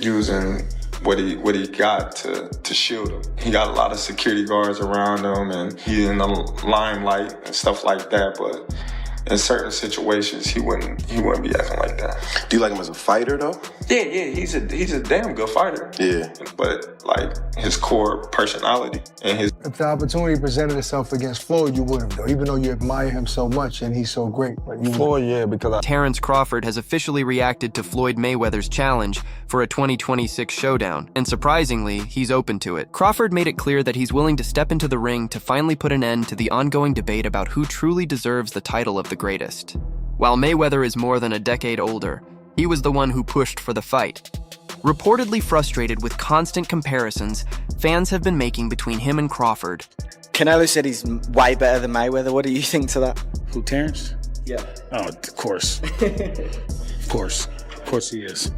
using what he got to shield him. He got a lot of security guards around him, and he's in the limelight and stuff like that. But in certain situations, he wouldn't be acting like that. Do you like him as a fighter, though? Yeah, he's a damn good fighter. Yeah. But like his core personality and his. If the opportunity presented itself against Floyd, you would have, though, even though you admire him so much and he's so great. But Floyd, yeah, because Terence Crawford has officially reacted to Floyd Mayweather's challenge for a 2026 showdown, and surprisingly, he's open to it. Crawford made it clear that he's willing to step into the ring to finally put an end to the ongoing debate about who truly deserves the title of the greatest. While Mayweather is more than a decade older, he was the one who pushed for the fight. Reportedly frustrated with constant comparisons fans have been making between him and Crawford. Canelo said he's way better than Mayweather. What do you think to that? Who, Terence? Yeah. Oh, of course. Of course he is.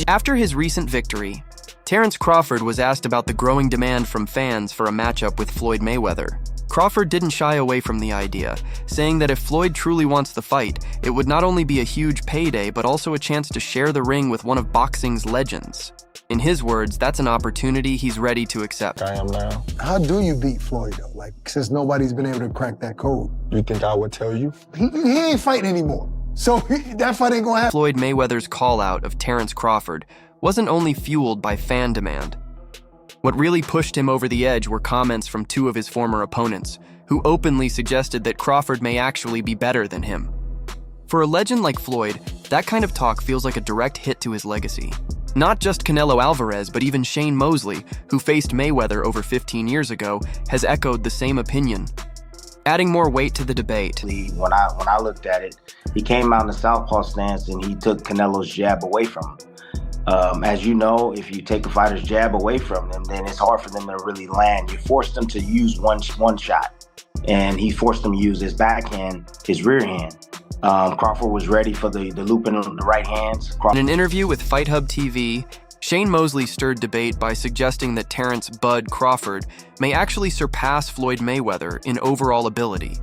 After his recent victory, Terence Crawford was asked about the growing demand from fans for a matchup with Floyd Mayweather. Crawford didn't shy away from the idea, saying that if Floyd truly wants the fight, it would not only be a huge payday, but also a chance to share the ring with one of boxing's legends. In his words, that's an opportunity he's ready to accept. I am now. how do you beat Floyd, though? Like, since nobody's been able to crack that code. You think I would tell you? He ain't fighting anymore. So that fight ain't gonna happen. Floyd Mayweather's call-out of Terence Crawford wasn't only fueled by fan demand. What really pushed him over the edge were comments from two of his former opponents, who openly suggested that Crawford may actually be better than him. For a legend like Floyd, that kind of talk feels like a direct hit to his legacy. Not just Canelo Alvarez, but even Shane Mosley, who faced Mayweather over 15 years ago, has echoed the same opinion. Adding more weight to the debate. When I looked at it, he came out in the southpaw stance and he took Canelo's jab away from him. As you know, if you take a fighter's jab away from them, then it's hard for them to really land. You force them to use one shot, and he forced them to use his backhand, his rear hand. Crawford was ready for the loop in the right hands. In an interview with Fight Hub TV, Shane Mosley stirred debate by suggesting that Terence "Bud" Crawford may actually surpass Floyd Mayweather in overall ability.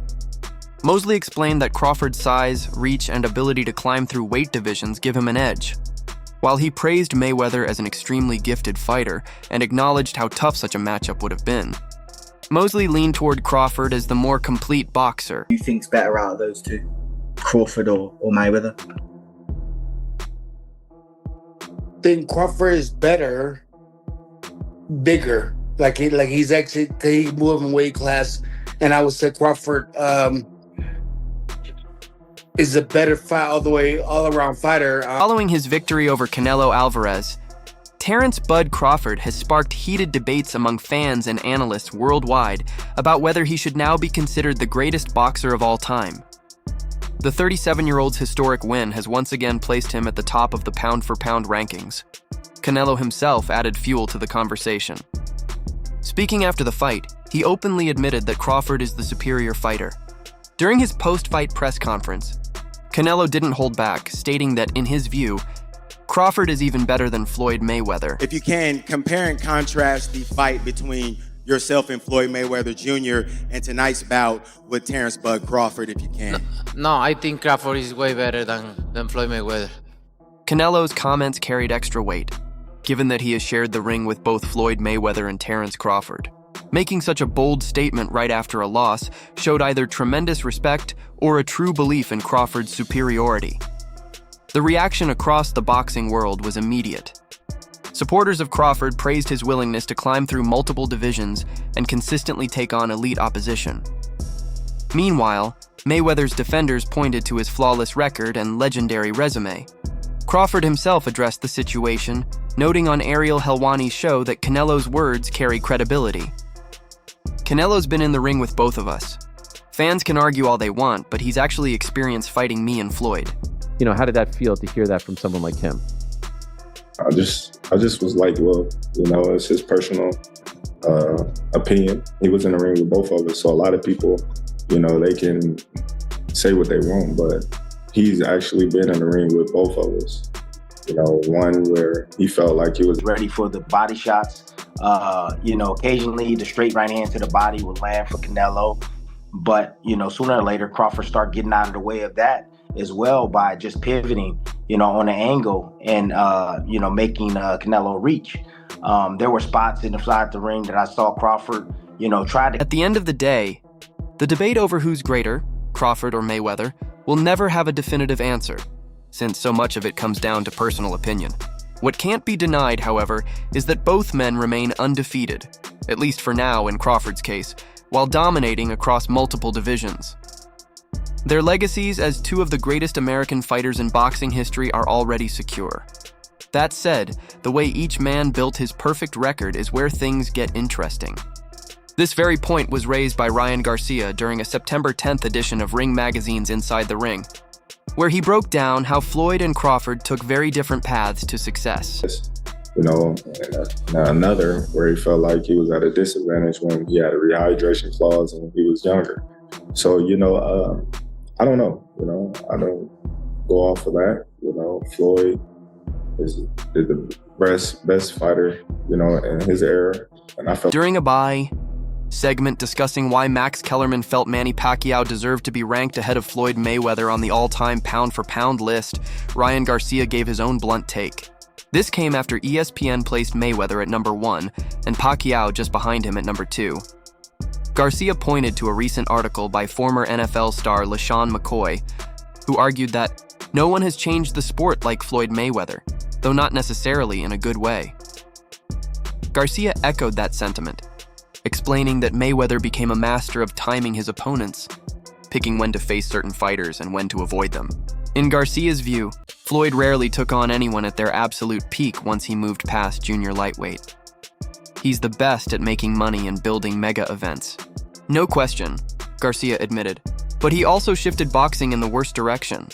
Mosley explained that Crawford's size, reach, and ability to climb through weight divisions give him an edge. While he praised Mayweather as an extremely gifted fighter and acknowledged how tough such a matchup would have been, Mosley leaned toward Crawford as the more complete boxer. Who you think's better out of those two, Crawford or Mayweather? I think Crawford is better, bigger. Like he's actually he moved in weight class, and I would say Crawford is a better fight all around fighter. Following his victory over Canelo Alvarez, Terence "Bud" Crawford has sparked heated debates among fans and analysts worldwide about whether he should now be considered the greatest boxer of all time. The 37-year-old's historic win has once again placed him at the top of the pound-for-pound rankings. Canelo himself added fuel to the conversation. Speaking after the fight, he openly admitted that Crawford is the superior fighter. During his post-fight press conference, Canelo didn't hold back, stating that, in his view, Crawford is even better than Floyd Mayweather. If you can, compare and contrast the fight between yourself and Floyd Mayweather Jr. and tonight's bout with Terence "Bud" Crawford, if you can. No, I think Crawford is way better than Floyd Mayweather. Canelo's comments carried extra weight, given that he has shared the ring with both Floyd Mayweather and Terence Crawford. Making such a bold statement right after a loss showed either tremendous respect or a true belief in Crawford's superiority. The reaction across the boxing world was immediate. Supporters of Crawford praised his willingness to climb through multiple divisions and consistently take on elite opposition. Meanwhile, Mayweather's defenders pointed to his flawless record and legendary resume. Crawford himself addressed the situation, noting on Ariel Helwani's show that Canelo's words carry credibility. Canelo's been in the ring with both of us. Fans can argue all they want, but he's actually experienced fighting me and Floyd. You know, how did that feel to hear that from someone like him? I just was like, well, it's his personal opinion. He was in the ring with both of us, so a lot of people, they can say what they want, but he's actually been in the ring with both of us. One where he felt like he was ready for the body shots. Occasionally the straight right hand to the body would land for Canelo. But, sooner or later, Crawford started getting out of the way of that. as well by just pivoting, on an angle and, making Canelo reach. There were spots inside the ring that I saw Crawford, try to. At the end of the day, the debate over who's greater, Crawford or Mayweather, will never have a definitive answer, since so much of it comes down to personal opinion. What can't be denied, however, is that both men remain undefeated, at least for now in Crawford's case, while dominating across multiple divisions. Their legacies as two of the greatest American fighters in boxing history are already secure. That said, the way each man built his perfect record is where things get interesting. This very point was raised by Ryan Garcia during a September 10th edition of Ring Magazine's Inside the Ring, where he broke down how Floyd and Crawford took very different paths to success. And another where he felt like he was at a disadvantage when he had a rehydration clause and he was younger. So, I don't know, I don't go off of that. Floyd is the best fighter, in his era. And I felt during a bye segment discussing why Max Kellerman felt Manny Pacquiao deserved to be ranked ahead of Floyd Mayweather on the all-time pound-for-pound list, Ryan Garcia gave his own blunt take. This came after ESPN placed Mayweather at number 1 and Pacquiao just behind him at number 2. Garcia pointed to a recent article by former NFL star LaShawn McCoy, who argued that no one has changed the sport like Floyd Mayweather, though not necessarily in a good way. Garcia echoed that sentiment, explaining that Mayweather became a master of timing his opponents, picking when to face certain fighters and when to avoid them. In Garcia's view, Floyd rarely took on anyone at their absolute peak once he moved past junior lightweight. He's the best at making money and building mega events. No question, Garcia admitted, but he also shifted boxing in the worst direction.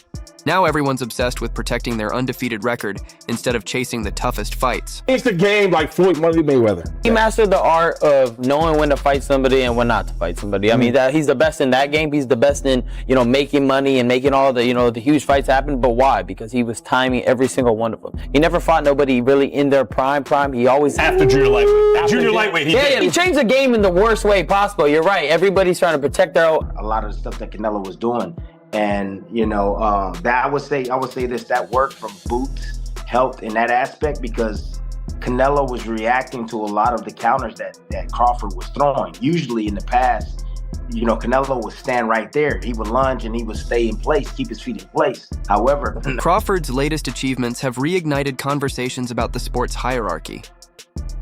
Now everyone's obsessed with protecting their undefeated record instead of chasing the toughest fights. It's the game like Floyd Mayweather. He mastered the art of knowing when to fight somebody and when not to fight somebody. I mean, that he's the best in that game. He's the best in, making money and making all the, the huge fights happen. But why? Because he was timing every single one of them. He never fought nobody really in their prime. He always after junior lightweight. He changed the game in the worst way possible. You're right. Everybody's trying to protect their own. A lot of the stuff that Canelo was doing. And, that I would say this, that work from Boots helped in that aspect because Canelo was reacting to a lot of the counters that Crawford was throwing. Usually in the past, Canelo would stand right there. He would lunge and he would stay in place, keep his feet in place. However, Crawford's latest achievements have reignited conversations about the sport's hierarchy.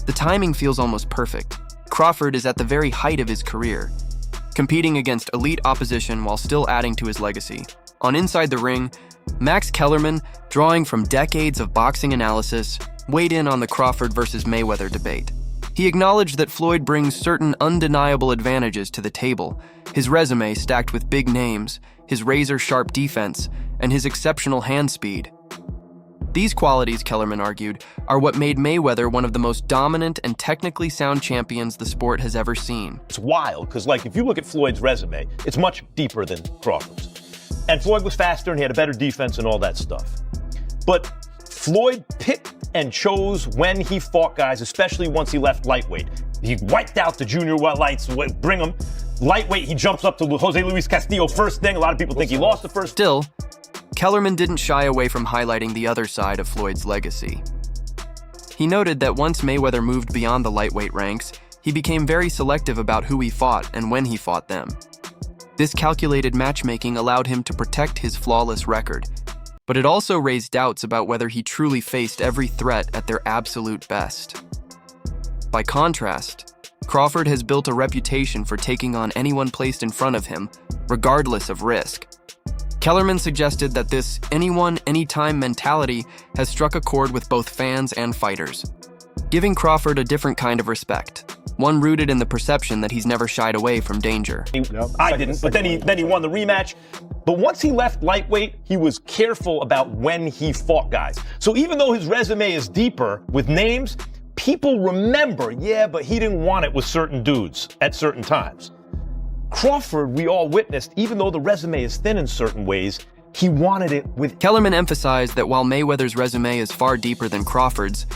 The timing feels almost perfect. Crawford is at the very height of his career, competing against elite opposition while still adding to his legacy. On Inside the Ring, Max Kellerman, drawing from decades of boxing analysis, weighed in on the Crawford versus Mayweather debate. He acknowledged that Floyd brings certain undeniable advantages to the table, his resume stacked with big names, his razor-sharp defense, and his exceptional hand speed. These qualities, Kellerman argued, are what made Mayweather one of the most dominant and technically sound champions the sport has ever seen. It's wild, because if you look at Floyd's resume, it's much deeper than Crawford's. And Floyd was faster and he had a better defense and all that stuff. But Floyd picked and chose when he fought guys, especially once he left lightweight. He wiped out the junior lights, bring him. Lightweight, he jumps up to Jose Luis Castillo first thing. A lot of people think he lost the first. Still, Kellerman didn't shy away from highlighting the other side of Floyd's legacy. He noted that once Mayweather moved beyond the lightweight ranks, he became very selective about who he fought and when he fought them. This calculated matchmaking allowed him to protect his flawless record, but it also raised doubts about whether he truly faced every threat at their absolute best. By contrast, Crawford has built a reputation for taking on anyone placed in front of him, regardless of risk. Kellerman suggested that this anyone, anytime mentality has struck a chord with both fans and fighters, giving Crawford a different kind of respect, one rooted in the perception that he's never shied away from danger. I didn't, but then he won the rematch. But once he left lightweight, he was careful about when he fought guys. So even though his resume is deeper with names, people remember, but he didn't want it with certain dudes at certain times. Crawford, we all witnessed, even though the resume is thin in certain ways, he wanted it with. Kellerman emphasized that while Mayweather's resume is far deeper than Crawford's,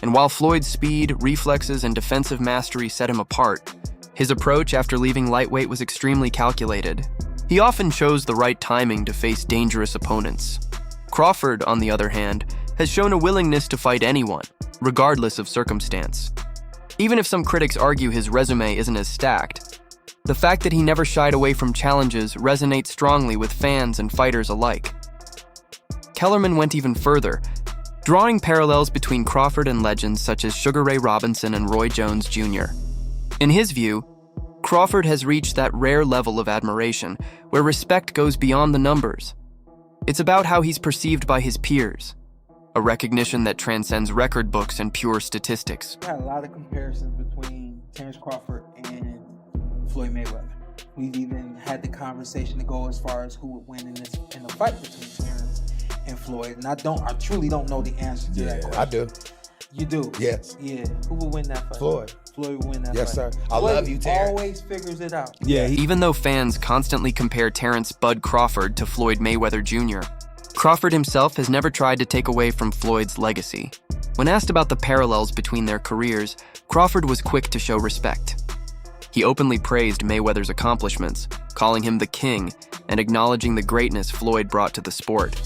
and while Floyd's speed, reflexes, and defensive mastery set him apart, his approach after leaving lightweight was extremely calculated. He often chose the right timing to face dangerous opponents. Crawford, on the other hand, has shown a willingness to fight anyone, regardless of circumstance. Even if some critics argue his resume isn't as stacked, the fact that he never shied away from challenges resonates strongly with fans and fighters alike. Kellerman went even further, drawing parallels between Crawford and legends such as Sugar Ray Robinson and Roy Jones Jr. In his view, Crawford has reached that rare level of admiration where respect goes beyond the numbers. It's about how he's perceived by his peers, a recognition that transcends record books and pure statistics. We had a lot of comparisons between Terence Crawford and Floyd Mayweather. We've even had the conversation to go as far as who would win in the fight between Terence and Floyd. And I truly don't know the answer to that question. I do. You do? Yes. Yeah. Who would win that fight? Floyd. Floyd would win that Yes, fight. sir. I love you, Terence. Always figures it out. Yeah. Even though fans constantly compare Terence "Bud" Crawford to Floyd Mayweather Jr., Crawford himself has never tried to take away from Floyd's legacy. When asked about the parallels between their careers, Crawford was quick to show respect. He openly praised Mayweather's accomplishments, calling him the king and acknowledging the greatness Floyd brought to the sport.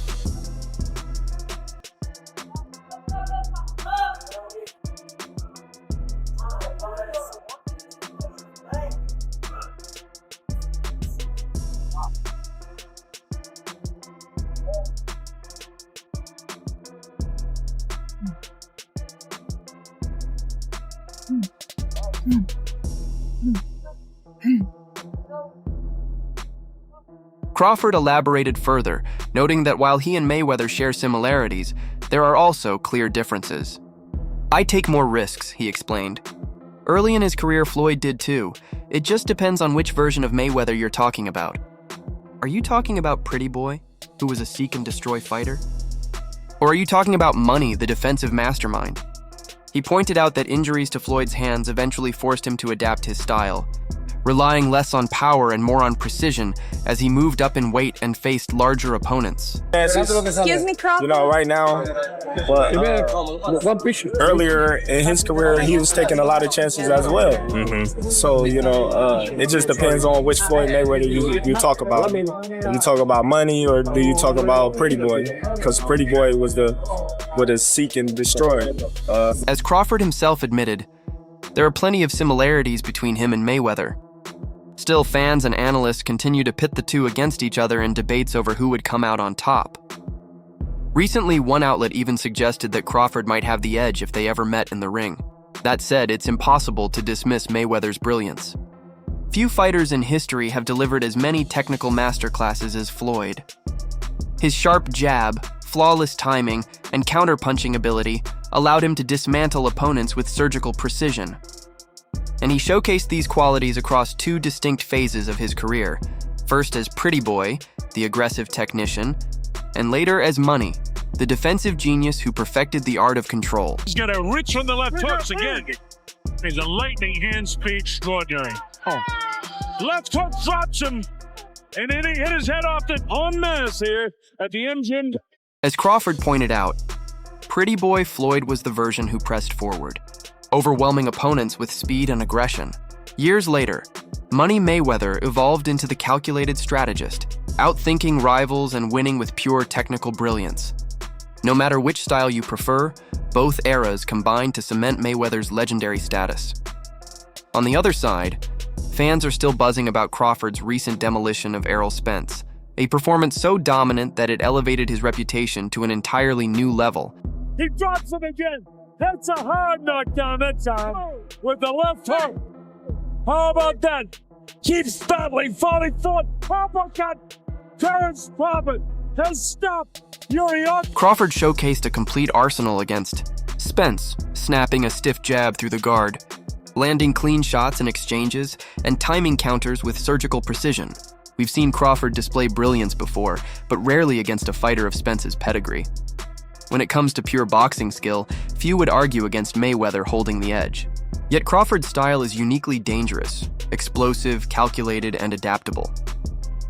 Crawford elaborated further, noting that while he and Mayweather share similarities, there are also clear differences. "I take more risks," he explained. Early in his career, Floyd did too. It just depends on which version of Mayweather you're talking about. Are you talking about Pretty Boy, who was a seek and destroy fighter? Or are you talking about Money, the defensive mastermind? He pointed out that injuries to Floyd's hands eventually forced him to adapt his style, relying less on power and more on precision as he moved up in weight and faced larger opponents. Excuse me, Crawford. You know, right now, but earlier in his career, he was taking a lot of chances as well. So, you know, it just depends on which Floyd Mayweather you talk about. Do you talk about Money or do you talk about Pretty Boy? Because Pretty Boy was the seek and destroy. As Crawford himself admitted, there are plenty of similarities between him and Mayweather. Still, fans and analysts continue to pit the two against each other in debates over who would come out on top. Recently, one outlet even suggested that Crawford might have the edge if they ever met in the ring. That said, it's impossible to dismiss Mayweather's brilliance. Few fighters in history have delivered as many technical masterclasses as Floyd. His sharp jab, flawless timing, and counter-punching ability allowed him to dismantle opponents with surgical precision. And he showcased these qualities across two distinct phases of his career, first as Pretty Boy, the aggressive technician, and later as Money, the defensive genius who perfected the art of control. He's got a reach from the left hooks again. He's a lightning hand speed extraordinary. Left hook drops him, and then he hit his head off the en masse here at the engine. As Crawford pointed out, Pretty Boy Floyd was the version who pressed forward, overwhelming opponents with speed and aggression. Years later, Money Mayweather evolved into the calculated strategist, outthinking rivals and winning with pure technical brilliance. No matter which style you prefer, both eras combined to cement Mayweather's legendary status. On the other side, fans are still buzzing about Crawford's recent demolition of Errol Spence, a performance so dominant that it elevated his reputation to an entirely new level. He drops him again. That's a hard knockdown that time with the left hook. How about that? Keeps battling, falling forward. Uppercut. Terence Crawford has stopped Yuri. Crawford showcased a complete arsenal against Spence, snapping a stiff jab through the guard, landing clean shots in exchanges, and timing counters with surgical precision. We've seen Crawford display brilliance before, but rarely against a fighter of Spence's pedigree. When it comes to pure boxing skill, few would argue against Mayweather holding the edge. Yet Crawford's style is uniquely dangerous, explosive, calculated, and adaptable.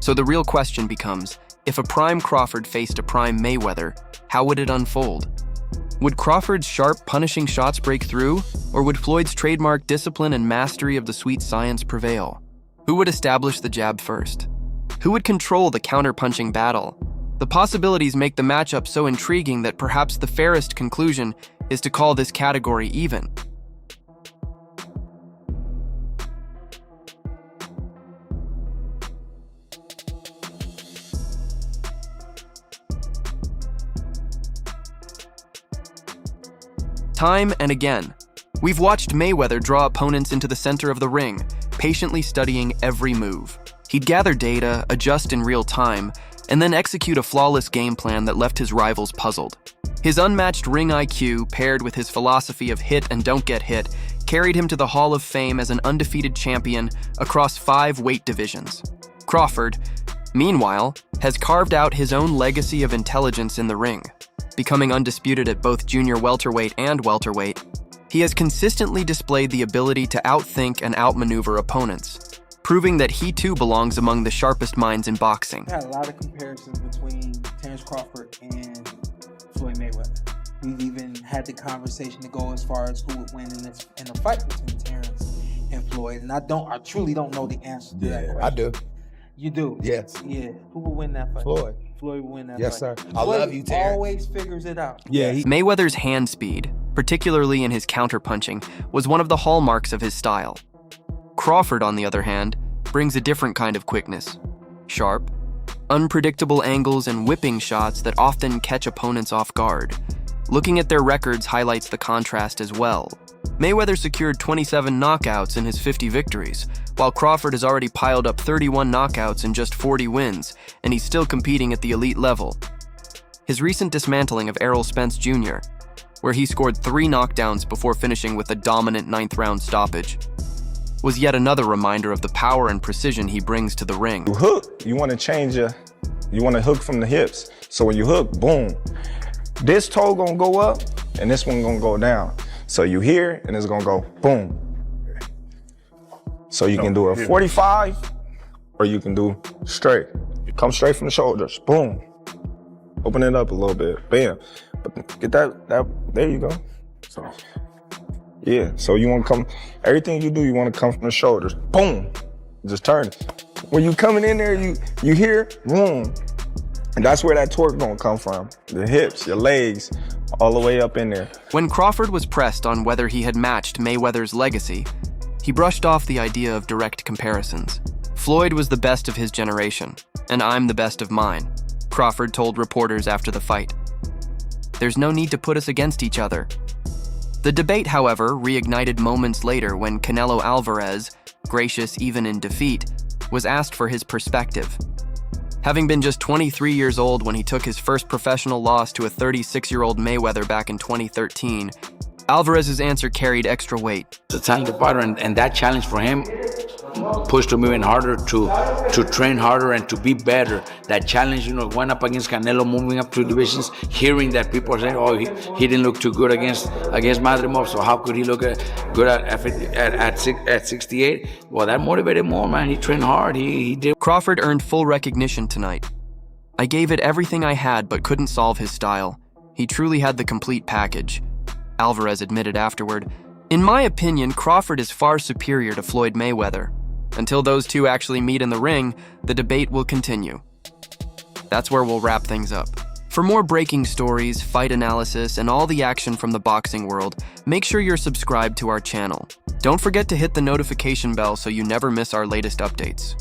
So the real question becomes, if a prime Crawford faced a prime Mayweather, how would it unfold? Would Crawford's sharp, punishing shots break through, or would Floyd's trademark discipline and mastery of the sweet science prevail? Who would establish the jab first? Who would control the counter-punching battle? The possibilities make the matchup so intriguing that perhaps the fairest conclusion is to call this category even. Time and again, we've watched Mayweather draw opponents into the center of the ring, patiently studying every move. He'd gather data, adjust in real time, and then execute a flawless game plan that left his rivals puzzled. His unmatched ring IQ, paired with his philosophy of hit and don't get hit, carried him to the Hall of Fame as an undefeated champion across 5 weight divisions. Crawford, meanwhile, has carved out his own legacy of intelligence in the ring. Becoming undisputed at both junior welterweight and welterweight, he has consistently displayed the ability to outthink and outmaneuver opponents, proving that he too belongs among the sharpest minds in boxing. I had a lot of comparisons between Terence Crawford and Floyd Mayweather. We've even had the conversation to go as far as who would win in a fight between Terence and Floyd, and I truly don't know the answer to that question. I do. You do? Yes. Yeah. Who would win that fight? Floyd. Floyd would win that Yes, fight. sir. I love you, Terence. Always figures it out. Yeah. Mayweather's hand speed, particularly in his counterpunching, was one of the hallmarks of his style. Crawford, on the other hand, brings a different kind of quickness. Sharp, unpredictable angles and whipping shots that often catch opponents off guard. Looking at their records highlights the contrast as well. Mayweather secured 27 knockouts in his 50 victories, while Crawford has already piled up 31 knockouts in just 40 wins, and he's still competing at the elite level. His recent dismantling of Errol Spence Jr., where he scored 3 knockdowns before finishing with a dominant 9th-round stoppage, was yet another reminder of the power and precision he brings to the ring. You hook, you want to hook from the hips. So when you hook, boom, this toe gonna go up and this one gonna go down. So you hear and it's gonna go boom. So you can do a 45 or you can do straight. Come straight from the shoulders, boom. Open it up a little bit, bam. But get that, there you go. So, yeah, so you wanna come, everything you do, you wanna come from the shoulders, boom. Just turn it. When you coming in there, you hear, boom. And that's where that torque gonna come from. The hips, your legs, all the way up in there. When Crawford was pressed on whether he had matched Mayweather's legacy, he brushed off the idea of direct comparisons. Floyd was the best of his generation, and I'm the best of mine, Crawford told reporters after the fight. There's no need to put us against each other. The debate, however, reignited moments later when Canelo Alvarez, gracious even in defeat, was asked for his perspective. Having been just 23 years old when he took his first professional loss to a 36-year-old Mayweather back in 2013, Alvarez's answer carried extra weight. It's a talented fighter, and that challenge for him pushed him even harder to train harder and to be better. That challenge, went up against Canelo, moving up 2 divisions, hearing that people are saying, oh, he didn't look too good against Madrimov, so how could he look good at 68? Well, that motivated more, man. He trained hard. He did. Crawford earned full recognition tonight. I gave it everything I had but couldn't solve his style. He truly had the complete package, Alvarez admitted afterward. In my opinion, Crawford is far superior to Floyd Mayweather. Until those two actually meet in the ring, the debate will continue. That's where we'll wrap things up. For more breaking stories, fight analysis, and all the action from the boxing world, make sure you're subscribed to our channel. Don't forget to hit the notification bell so you never miss our latest updates.